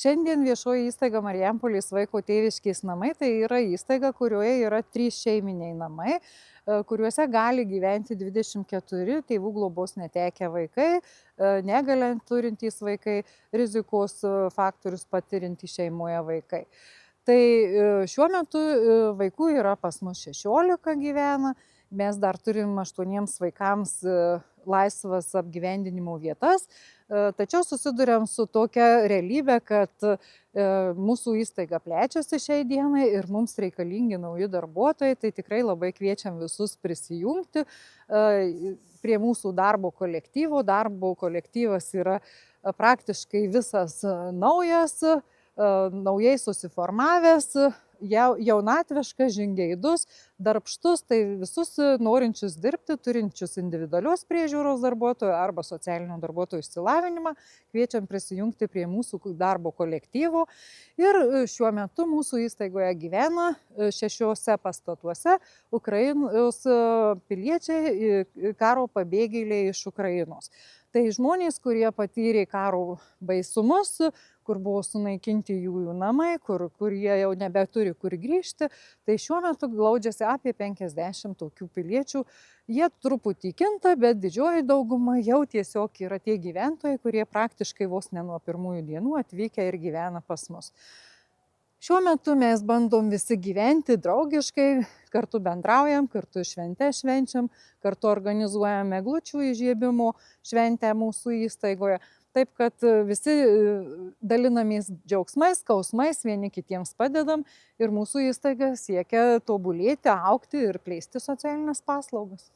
Šiandien viešoji įstaiga Marijampolės vaiko tėviškės namai tai yra įstaiga, kurioje yra 3 šeiminiai namai, kuriuose gali gyventi 24 tėvų globos netekę vaikai, negalią turintys vaikai, rizikos faktorius patiriantys šeimoje vaikai. Tai šiuo metu vaikų yra pas mus 16 gyvena, mes dar turim 8 vaikams laisvas apgyvendinimo vietas, tačiau susiduriam su tokia realybė, kad mūsų įstaiga plečiasi šiai dienai ir mums reikalingi nauji darbuotojai, tai tikrai labai kviečiam visus prisijungti prie mūsų darbo kolektyvo. Darbo kolektyvas yra praktiškai visas naujas, naujai susiformavęs, jaunatviškas, žingeidus, darbštus, tai visus norinčius dirbti, turinčius individualios priežiūros darbuotojų arba socialinio darbuotojų išsilavinimą, kviečiam prisijungti prie mūsų darbo kolektyvo. Ir šiuo metu mūsų įstaigoje gyvena 6 pastatuose Ukrainos piliečiai, karo pabėgėliai iš Ukrainos. Tai žmonės, kurie patyrė karo baisumus, kur buvo sunaikinti jų namai, kur jie jau nebeturi kur grįžti, tai šiuo metu glaudžiasi apie 50 tokių piliečių. Jie truputį kinta, bet didžioji dauguma jau tiesiog yra tie gyventojai, kurie praktiškai vos ne nuo pirmųjų dienų atvykę ir gyvena pas mus. Šiuo metu mes bandom visi gyventi draugiškai, kartu bendraujam, kartu šventę švenčiam, kartu organizuojam eglučių įžiebimo šventę mūsų įstaigoje. Taip, kad visi dalinamės džiaugsmais, skausmais, vieni kitiems padedam ir mūsų įstaiga siekia tobulėti, augti ir plėsti socialinės paslaugas.